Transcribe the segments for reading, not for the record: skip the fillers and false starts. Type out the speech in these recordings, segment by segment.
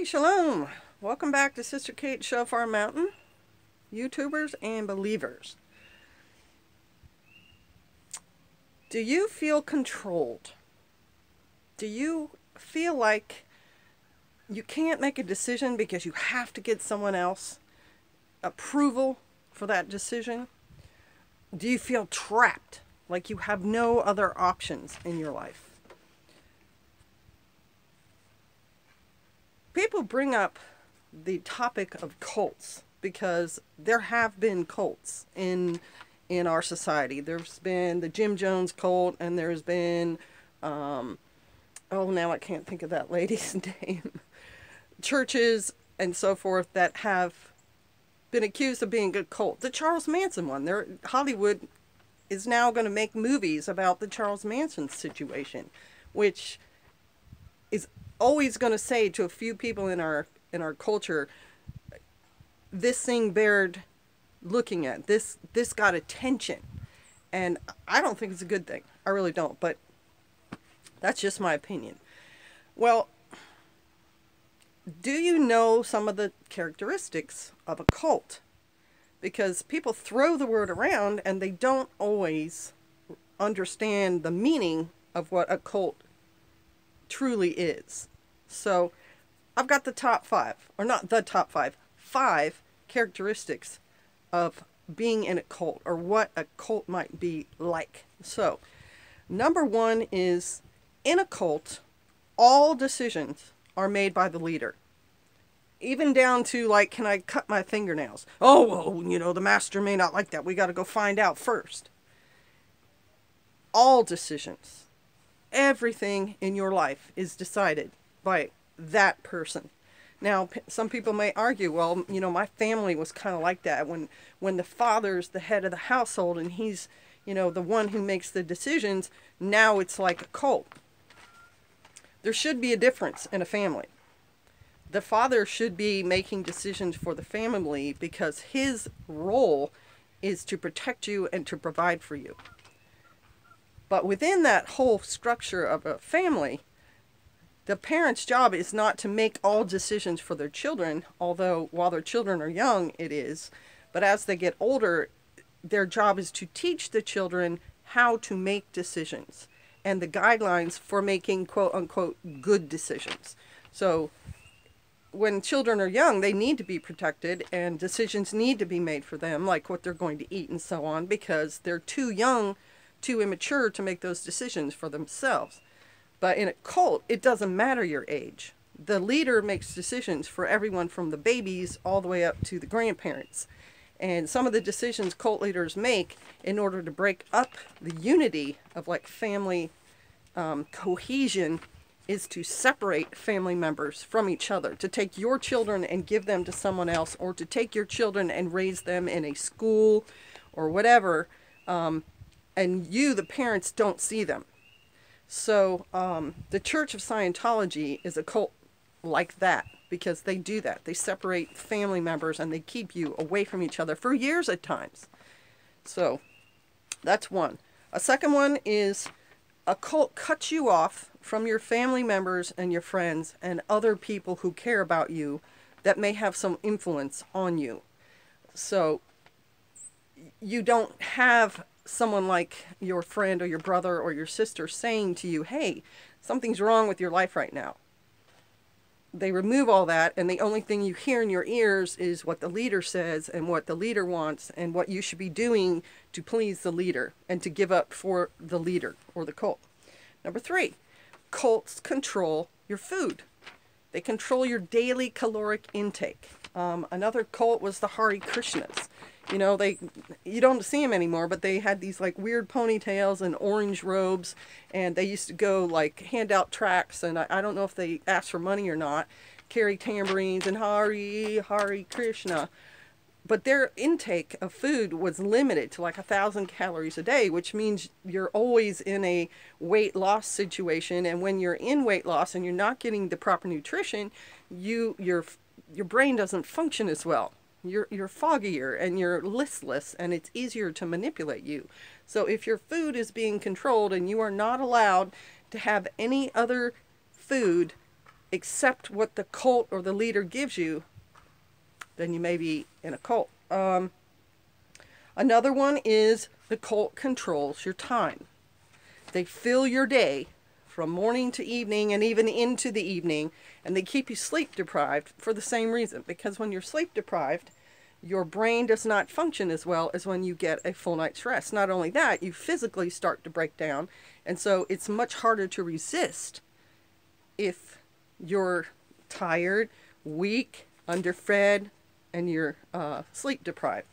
Hey, shalom. Welcome back to Sister Kate Shofar Mountain, YouTubers and believers. Do you feel controlled? Do you feel like you can't make a decision because you have to get someone else approval for that decision? Do you feel trapped, like you have no other options in your life? People bring up the topic of cults because there have been cults in our society. There's been the Jim Jones cult, and there's been oh, now I can't think of that lady's name. Churches and so forth that have been accused of being a cult. The Charles Manson one. Hollywood is now going to make movies about the Charles Manson situation, which is always going to say to a few people in our culture, this thing bared looking at. This got attention. And I don't think it's a good thing. I really don't, but that's just my opinion. Well, do you know some of the characteristics of a cult? Because people throw the word around and they don't always understand the meaning of what a cult truly is. So I've got the top five, or not the top five characteristics of being in a cult, or what a cult might be like. So number one is, in a cult, all decisions are made by the leader. Even down to, like, can I cut my fingernails? Oh, well, the master may not like that. We got to go find out first. All decisions, everything in your life is decided by that person. Now, some people may argue, well, my family was kind of like that. When the father's the head of the household and he's, the one who makes the decisions, now it's like a cult. There should be a difference in a family. The father should be making decisions for the family because his role is to protect you and to provide for you. But within that whole structure of a family, the parent's job is not to make all decisions for their children, although while their children are young, it is. But as they get older, their job is to teach the children how to make decisions and the guidelines for making quote-unquote good decisions. So when children are young, they need to be protected and decisions need to be made for them, like what they're going to eat and so on, because they're too young, too immature to make those decisions for themselves. But in a cult, it doesn't matter your age. The leader makes decisions for everyone from the babies all the way up to the grandparents. And some of the decisions cult leaders make in order to break up the unity of family cohesion is to separate family members from each other, to take your children and give them to someone else, or to take your children and raise them in a school or whatever, and you, the parents, don't see them. So the Church of Scientology is a cult like that, because they do that. They separate family members and they keep you away from each other for years at times. So that's one. A second one is, a cult cuts you off from your family members and your friends and other people who care about you that may have some influence on you. So you don't have someone like your friend or your brother or your sister saying to you, hey, something's wrong with your life right now. They remove all that, and the only thing you hear in your ears is what the leader says and what the leader wants and what you should be doing to please the leader and to give up for the leader or the cult. Number three, cults control your food. They control your daily caloric intake. Another cult was the Hare Krishnas. You don't see them anymore, but they had these weird ponytails and orange robes, and they used to go hand out tracts, and I don't know if they asked for money or not, carry tambourines and Hare Krishna. But their intake of food was limited to 1,000 calories a day, which means you're always in a weight loss situation. And when you're in weight loss and you're not getting the proper nutrition, your brain doesn't function as well. You're foggier and you're listless, and it's easier to manipulate you. So if your food is being controlled and you are not allowed to have any other food accept what the cult or the leader gives you, then you may be in a cult. Another one is the cult controls your time. They fill your day from morning to evening and even into the evening, and they keep you sleep deprived for the same reason. Because when you're sleep deprived, your brain does not function as well as when you get a full night's rest. Not only that, you physically start to break down, and so it's much harder to resist if you're tired, weak, underfed, and you're sleep deprived.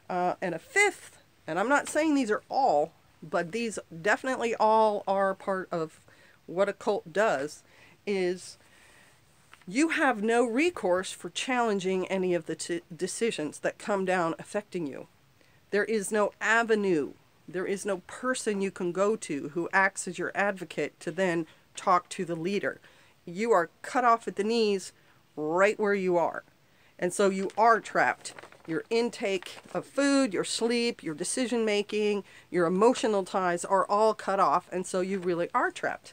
And a fifth, and I'm not saying these are all, but these definitely all are part of what a cult does, is you have no recourse for challenging any of the decisions that come down affecting you. There is no avenue. There is no person you can go to who acts as your advocate to then talk to the leader. You are cut off at the knees right where you are. And so you are trapped. Your intake of food, your sleep, your decision making, your emotional ties are all cut off. And so you really are trapped.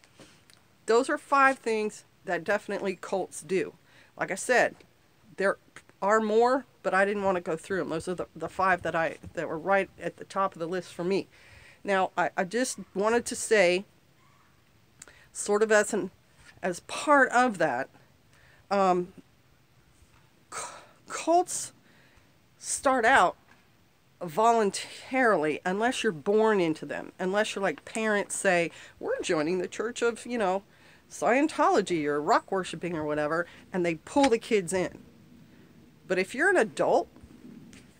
Those are 5 things that definitely cults do. Like I said, there are more, but I didn't want to go through them. Those are the 5 that were right at the top of the list for me. Now, I just wanted to say, sort of as part of that, cults start out voluntarily, unless you're born into them, unless you're like parents say, we're joining the church of, Scientology or rock worshiping or whatever, and they pull the kids in. But if you're an adult,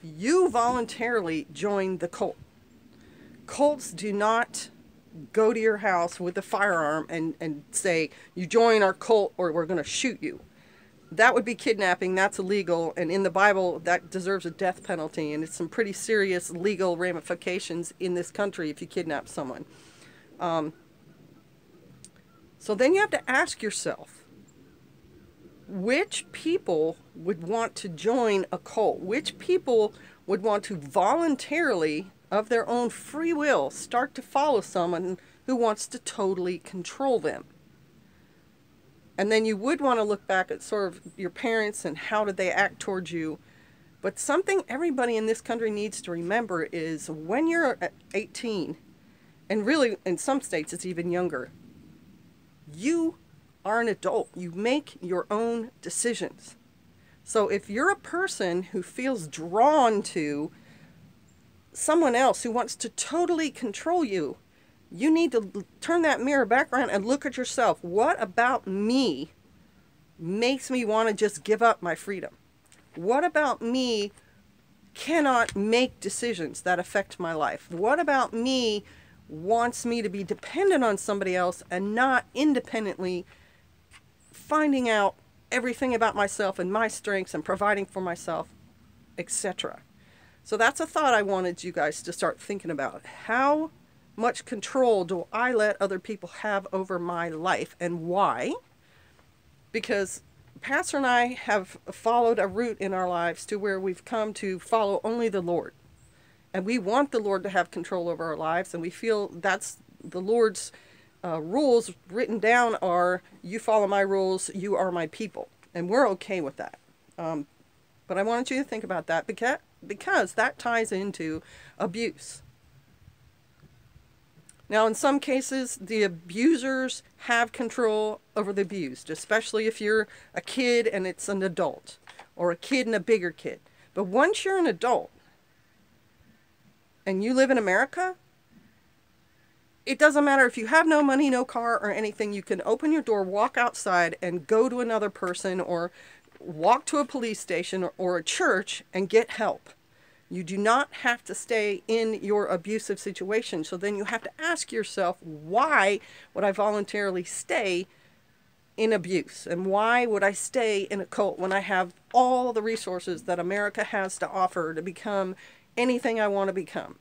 you voluntarily join the cult. Cults do not go to your house with a firearm and say, you join our cult or we're going to shoot you. That would be kidnapping. That's illegal. And in the Bible, that deserves a death penalty. And it's some pretty serious legal ramifications in this country if you kidnap someone. So then you have to ask yourself, which people would want to join a cult? Which people would want to voluntarily, of their own free will, start to follow someone who wants to totally control them? And then you would want to look back at sort of your parents and how did they act towards you. But something everybody in this country needs to remember is when you're 18, and really in some states it's even younger, you are an adult. You make your own decisions. So if you're a person who feels drawn to someone else who wants to totally control you, you need to turn that mirror back around and look at yourself. What about me makes me want to just give up my freedom? What about me cannot make decisions that affect my life? What about me wants me to be dependent on somebody else and not independently finding out everything about myself and my strengths and providing for myself, etc.? So that's a thought I wanted you guys to start thinking about. How much control do I let other people have over my life, and why? Because Pastor and I have followed a route in our lives to where we've come to follow only the Lord. And we want the Lord to have control over our lives, and we feel that's the Lord's rules written down are, you follow my rules, you are my people. And we're okay with that. But I wanted you to think about that because that ties into abuse. Now, in some cases, the abusers have control over the abused, especially if you're a kid and it's an adult, or a kid and a bigger kid. But once you're an adult and you live in America, it doesn't matter if you have no money, no car, or anything. You can open your door, walk outside, and go to another person, or walk to a police station or a church and get help. You do not have to stay in your abusive situation. So then you have to ask yourself, why would I voluntarily stay in abuse? And why would I stay in a cult when I have all the resources that America has to offer to become anything I want to become?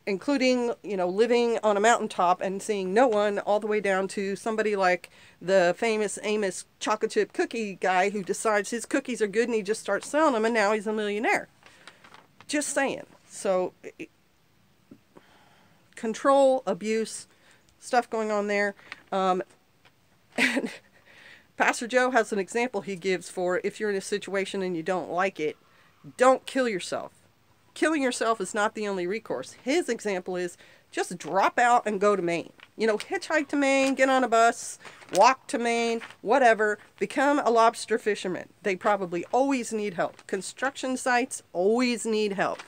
Including, living on a mountaintop and seeing no one, all the way down to somebody like the famous Amos chocolate chip cookie guy who decides his cookies are good and he just starts selling them, and now he's a millionaire. Just saying. So, control, abuse, stuff going on there. And Pastor Joe has an example he gives for if you're in a situation and you don't like it, don't kill yourself. Killing yourself is not the only recourse. His example is just drop out and go to Maine. You know, hitchhike to Maine, get on a bus, walk to Maine, whatever. Become a lobster fisherman. They probably always need help. Construction sites always need help.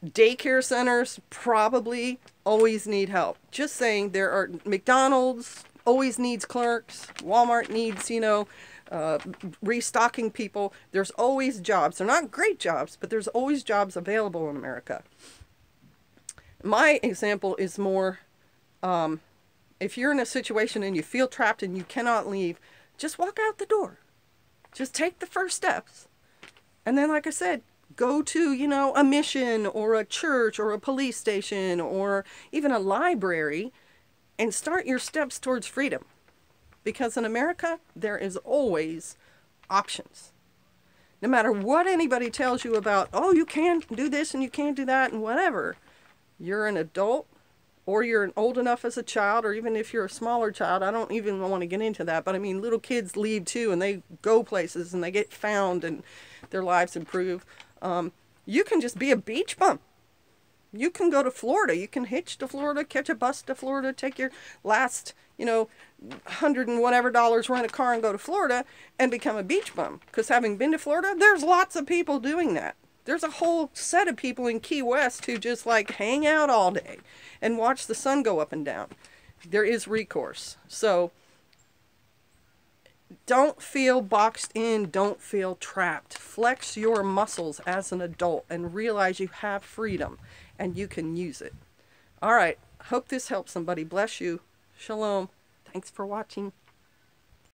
Daycare centers probably always need help. Just saying, there are McDonald's always needs clerks. Walmart needs, restocking people. There's always jobs. They're not great jobs, but there's always jobs available in America. My example is more, if you're in a situation and you feel trapped and you cannot leave, just walk out the door. Just take the first steps. And then, like I said, go to, a mission or a church or a police station or even a library and start your steps towards freedom. Because in America, there is always options. No matter what anybody tells you about, oh, you can't do this and you can't do that and whatever, you're an adult or you're old enough as a child, or even if you're a smaller child, I don't even want to get into that, but I mean, little kids leave too and they go places and they get found and their lives improve. You can just be a beach bum. You can go to Florida. You can hitch to Florida, catch a bus to Florida, take your last, $100 and whatever, rent a car and go to Florida and become a beach bum. Because having been to Florida, there's lots of people doing that. There's a whole set of people in Key West who just like hang out all day and watch the sun go up and down. There is recourse. So don't feel boxed in. Don't feel trapped. Flex your muscles as an adult and realize you have freedom and you can use it. All right. Hope this helps somebody. Bless you. Shalom. Thanks for watching.